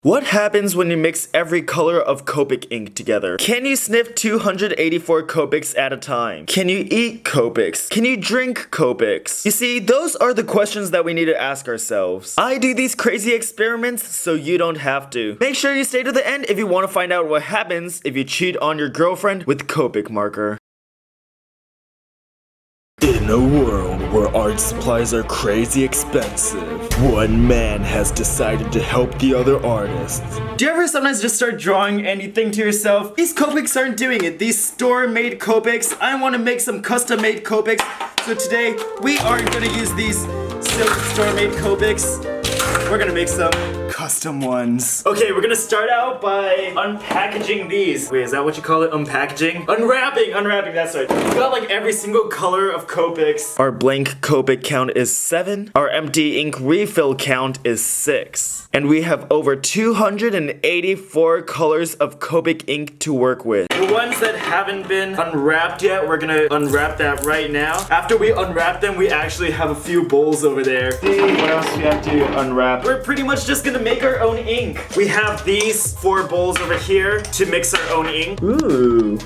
What happens when you mix every color of Copic ink together? Can you sniff 284 Copics at a time? Can you eat Copics? Can you drink Copics? You see, those are the questions that we need to ask ourselves. I do these crazy experiments so you don't have to. Make sure you stay to the end if you want to find out what happens if you cheat on your girlfriend with Copic marker. In a world where art supplies are crazy expensive, one man has decided to help the other artists. Do you ever sometimes just start drawing and you think to yourself, these Copics aren't doing it, these store-made Copics, I want to make some custom-made Copics. So today, we aren't going to use these silk store-made Copics. We're going to make some custom ones. Okay, we're gonna start out by unpackaging these. Wait, is that what you call it? Unpackaging? Unwrapping, that's right. We got like every single color of Copics. Our blank Copic count is 7. Our empty ink refill count is 6. And we have over 284 colors of Copic ink to work with. The ones that haven't been unwrapped yet, we're gonna unwrap that right now. After we unwrap them, we actually have a few bowls over there. See what else we have to unwrap. We're pretty much just gonna make our own ink. We have these 4 bowls over here to mix our own ink. Ooh.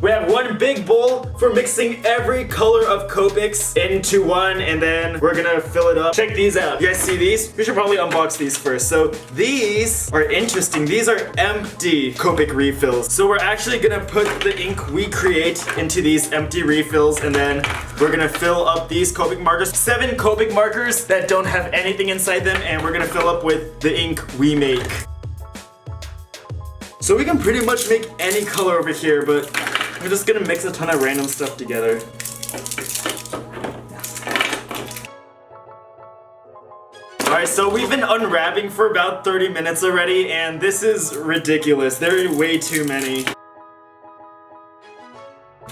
We have one big bowl for mixing every color of Copics into one, and then we're gonna fill it up. Check these out. You guys see these? We should probably unbox these first. So these are interesting. These are empty Copic refills. So we're actually gonna put the ink we create into these empty refills, and then we're gonna fill up these Copic markers. 7 Copic markers that don't have anything inside them, and we're gonna fill up with the ink we make. So we can pretty much make any color over here, but we're just gonna mix a ton of random stuff together. Alright, so we've been unwrapping for about 30 minutes already, and this is ridiculous. There are way too many.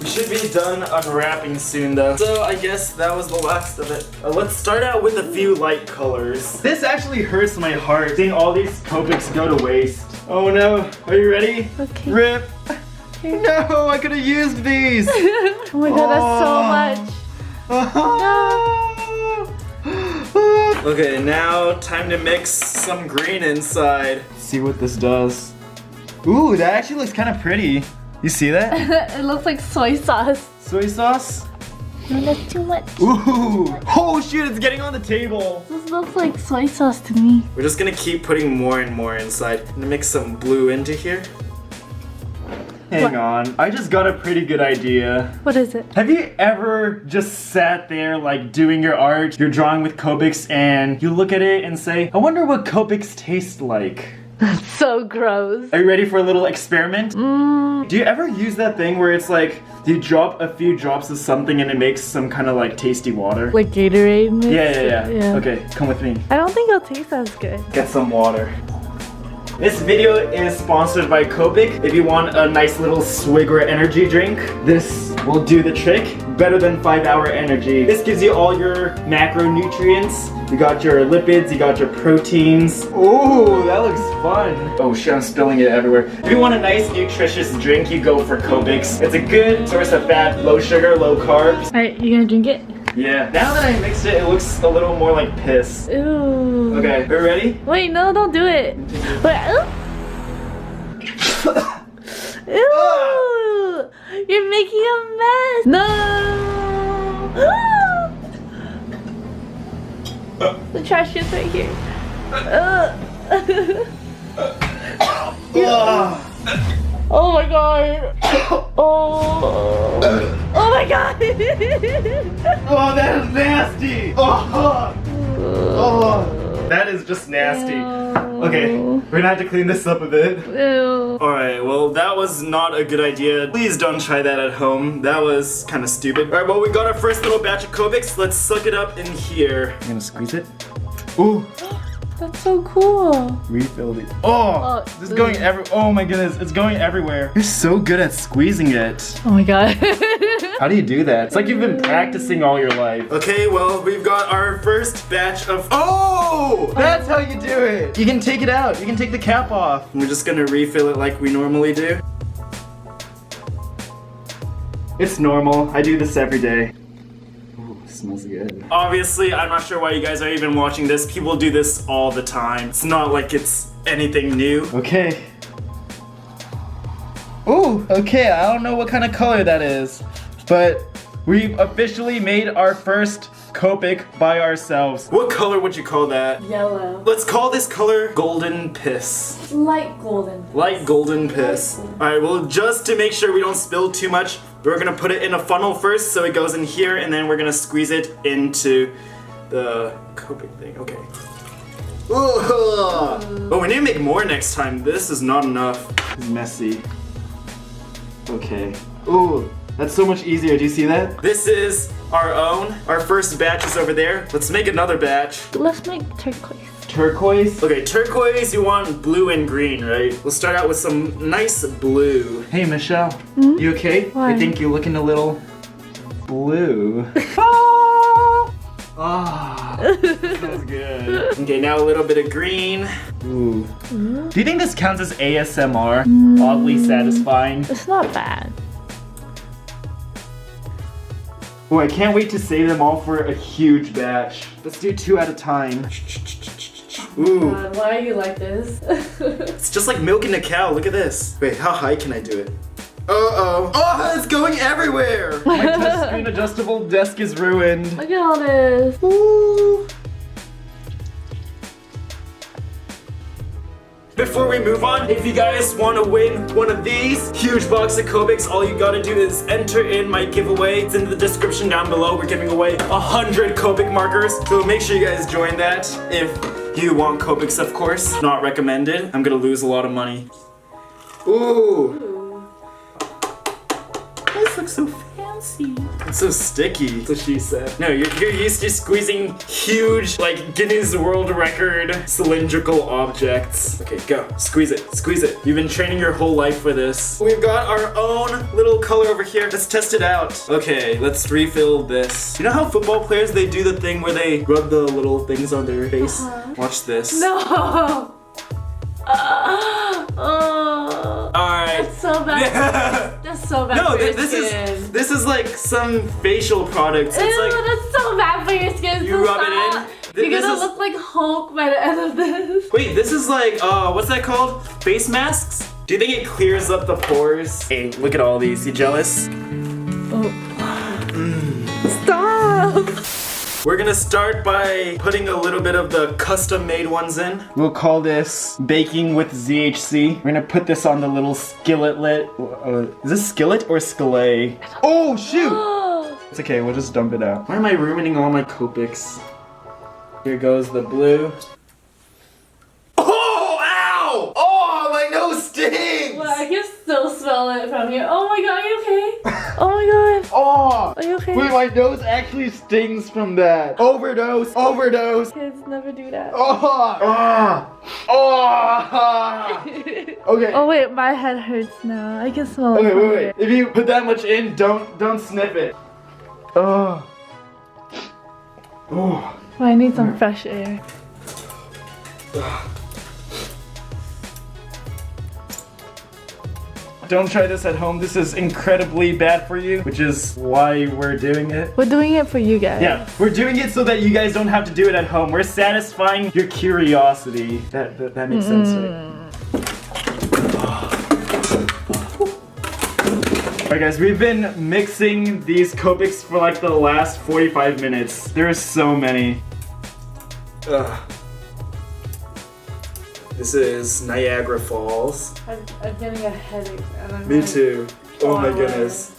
We should be done unwrapping soon though. So I guess that was the last of it. Let's start out with a few light colors. This actually hurts my heart, seeing all these Copics go to waste. Oh no, are you ready? Okay. Rip! No, I could have used these! Oh my god, that's so much! No. Okay, now time to mix some green inside. See what this does. Ooh, that actually looks kind of pretty. You see that? It looks like soy sauce. Soy sauce? No, that's too much. Ooh! Oh shoot, it's getting on the table! This looks like soy sauce to me. We're just gonna keep putting more and more inside. I'm gonna mix some blue into here. Hang on, I just got a pretty good idea. What is it? Have you ever just sat there like doing your art, you're drawing with Copics, and you look at it and say, I wonder what Copics taste like? That's so gross. Are you ready for a little experiment? Do you ever use that thing where it's like, you drop a few drops of something and it makes some kind of like tasty water? Like Gatorade mix? Yeah. Okay, come with me. I don't think it'll taste as good. Get some water. This video is sponsored by Copic. If you want a nice little swig or energy drink, this will do the trick. Better than 5-hour energy. This gives you all your macronutrients. You got your lipids, you got your proteins. Ooh, that looks fun. Oh shit, I'm spilling it everywhere. If you want a nice nutritious drink, you go for Copics. It's a good source of fat, low sugar, low carbs. Alright, you gonna drink it? Yeah. Now that I mixed it, it looks a little more like piss. Ooh. Okay, are you ready? Wait, no, don't do it. Wait, Ew! You're making a mess! No! The trash is right here. Oh my god! Oh my god! Oh, that is nasty! Oh, that is just nasty. Okay, we're gonna have to clean this up a bit. Ew. Alright, well that was not a good idea. Please don't try that at home. That was kind of stupid. Alright, well we got our first little batch of Copics. Let's suck it up in here. I'm gonna squeeze it. Ooh. That's so cool. Refilled it. Oh, this is going oh my goodness, it's going everywhere. You're so good at squeezing it. Oh my god. How do you do that? It's like you've been practicing all your life. Okay, well, we've got our first batch of... Oh! That's how you do it! You can take it out. You can take the cap off. We're just gonna refill it like we normally do. It's normal. I do this every day. Ooh, smells good. Obviously, I'm not sure why you guys are even watching this. People do this all the time. It's not like it's anything new. Okay. Ooh, okay, I don't know what kind of color that is, but we've officially made our first Copic by ourselves. What color would you call that? Yellow. Let's call this color Golden Piss. Light golden. Light golden piss. Alright, well, just to make sure we don't spill too much, we're gonna put it in a funnel first so it goes in here, and then we're gonna squeeze it into the Copic thing. Okay. Ooh. Oh, we need to make more next time. This is not enough. It's messy. Okay. Ooh, that's so much easier. Do you see that? This is our own. Our first batch is over there. Let's make another batch. Let's make turquoise. Turquoise? Okay, turquoise, you want blue and green, right? We'll start out with some nice blue. Hey, Michelle. Hmm? You okay? Why? I think you're looking a little blue. Ah, smells good. Okay, now a little bit of green. Ooh. Do you think this counts as ASMR? Oddly satisfying. It's not bad. Oh, I can't wait to save them all for a huge batch. Let's do 2 at a time. Ooh. God, why are you like this? It's just like milking a cow. Look at this. Wait, how high can I do it? Uh-oh. Oh, it's going everywhere! My touchscreen adjustable desk is ruined. Look at all this. Ooh. Before we move on, if you guys want to win one of these huge box of Copics, all you gotta do is enter in my giveaway. It's in the description down below. We're giving away 100 Copic markers, so make sure you guys join that if you want Copics, of course. Not recommended. I'm gonna lose a lot of money. Ooh. This looks so fancy. It's so sticky. That's what she said. No, you're used to squeezing huge, like, Guinness World Record cylindrical objects. Okay, go. Squeeze it. Squeeze it. You've been training your whole life for this. We've got our own little color over here. Let's test it out. Okay, let's refill this. You know how football players, they do the thing where they rub the little things on their face? Watch this. No. Alright. That's so bad. That's so bad No, for your this skin. is like some facial products. It's Ew, like that's so bad for your skin. you rub it in. You're This gonna is- look like Hulk by the end of this. Wait, this is like what's that called? Face masks? Do you think it clears up the pores? Hey, look at all these. You jealous? Stop. We're gonna start by putting a little bit of the custom-made ones in. We'll call this baking with ZHC. We're gonna put this on the little skilletlet. Is this skillet or skillet? Oh shoot! It's okay, we'll just dump it out. Why am I ruining all my Copics? Here goes the blue. Oh, ow! Oh, my nose stings! Well, I can still smell it from here. Oh my god, are you okay? Oh my god. Oh! Are you okay? Wait, my nose actually stings from that. Overdose! Overdose! Kids never do that. Oh! Oh! Okay. Oh wait, my head hurts now. I can smell it. Okay, from wait. If you put that much in, don't sniff it. Oh. Oh. Well, I need some fresh air. Don't try this at home. This is incredibly bad for you, which is why we're doing it. We're doing it for you guys. Yeah, we're doing it so that you guys don't have to do it at home. We're satisfying your curiosity. That makes sense, right? Alright guys, we've been mixing these Copics for like the last 45 minutes. There are so many. Ugh. This is Niagara Falls. I'm getting a headache. And I'm Me like, too. Oh my wow. goodness.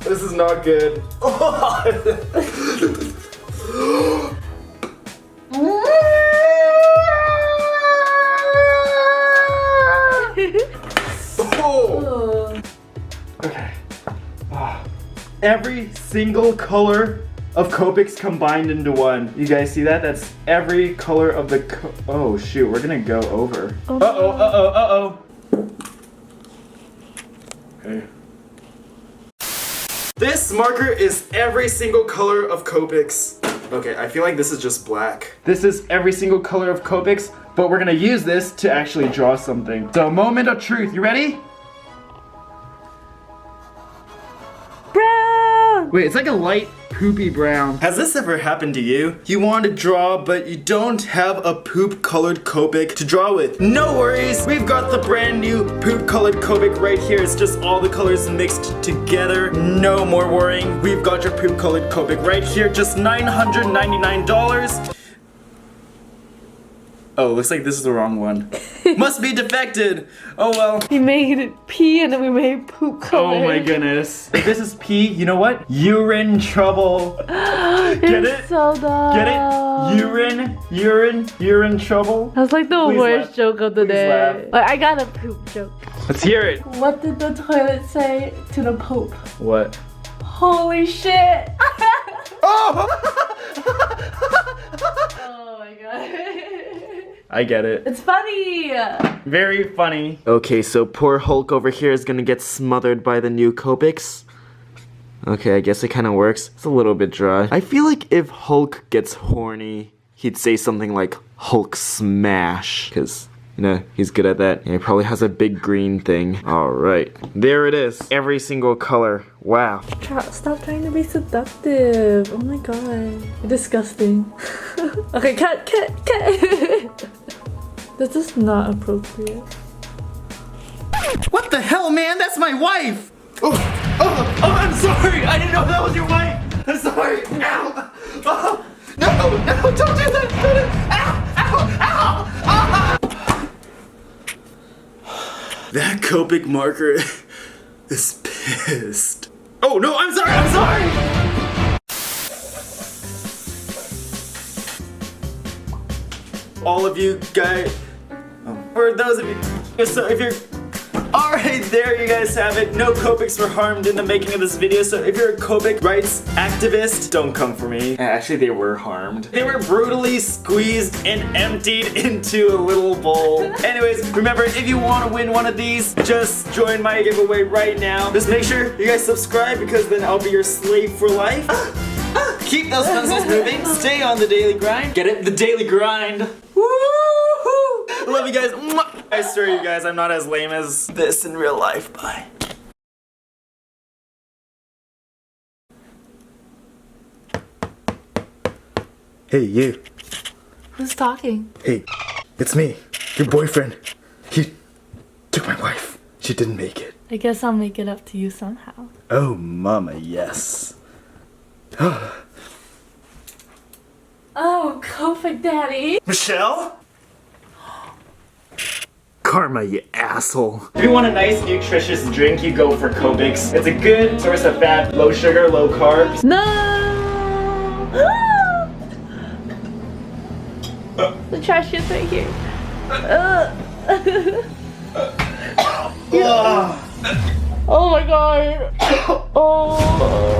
This is not good. Oh. Okay. Every single color of Copics combined into one. You guys see that? That's every color of the oh shoot, we're gonna go over. Oh, Uh-oh, uh-oh, uh-oh. Okay. This marker is every single color of Copics. Okay, I feel like this is just black. This is every single color of Copics, but we're gonna use this to actually draw something. So, moment of truth, you ready? brown. Wait, it's like a light poopy brown. Has this ever happened to you? You want to draw, but you don't have a poop-colored Copic to draw with. No worries, we've got the brand new poop-colored Copic right here. It's just all the colors mixed together. No more worrying. We've got your poop-colored Copic right here, just $999. Oh, looks like this is the wrong one. Must be defected. Oh well. We made it pee and then we made poop color. Oh my goodness. If this is pee, you know what? You're in trouble. Get it? So dumb. Get it? You're in trouble. That's like the Please worst laugh. joke of the Please day. laugh. Like, I got a poop joke. Let's hear it. What did the toilet say to the Pope? What? Holy shit! Oh! Oh my god. I get it. It's funny! Very funny. Okay, so poor Hulk over here is gonna get smothered by the new Copics. Okay, I guess it kind of works. It's a little bit dry. I feel like if Hulk gets horny, he'd say something like Hulk smash, because, you know, he's good at that. And he probably has a big green thing. All right, there it is. Every single color. Wow. Stop trying to be seductive. Oh my god. You're disgusting. Okay, cut. This is not appropriate. What the hell, man? That's my wife! Oh, I'm sorry! I didn't know that was your wife! I'm sorry! Ow! Oh, no, don't do that! Don't do Ow! That Copic marker is pissed. Oh no, I'm sorry! All of you guys, for those of you, so if you're, alright, there you guys have it. No Copics were harmed in the making of this video, so if you're a Copic rights activist, don't come for me. Actually, they were harmed. They were brutally squeezed and emptied into a little bowl. Anyways, remember, if you want to win one of these, just join my giveaway right now. Just make sure you guys subscribe, because then I'll be your slave for life. Keep those pencils moving. Stay on the daily grind. Get it? The daily grind. Woohoo! Love you guys. Mwah. I swear, you guys, I'm not as lame as this in real life. Bye. Hey, you. Who's talking? Hey, it's me, your boyfriend. He took my wife. She didn't make it. I guess I'll make it up to you somehow. Oh, mama, yes. Oh, Copic Daddy. Michelle? Karma, you asshole. If you want a nice, nutritious drink, you go for Copics. It's a good source of fat, low sugar, low carbs. No! The trash is right here. Oh my god. Oh.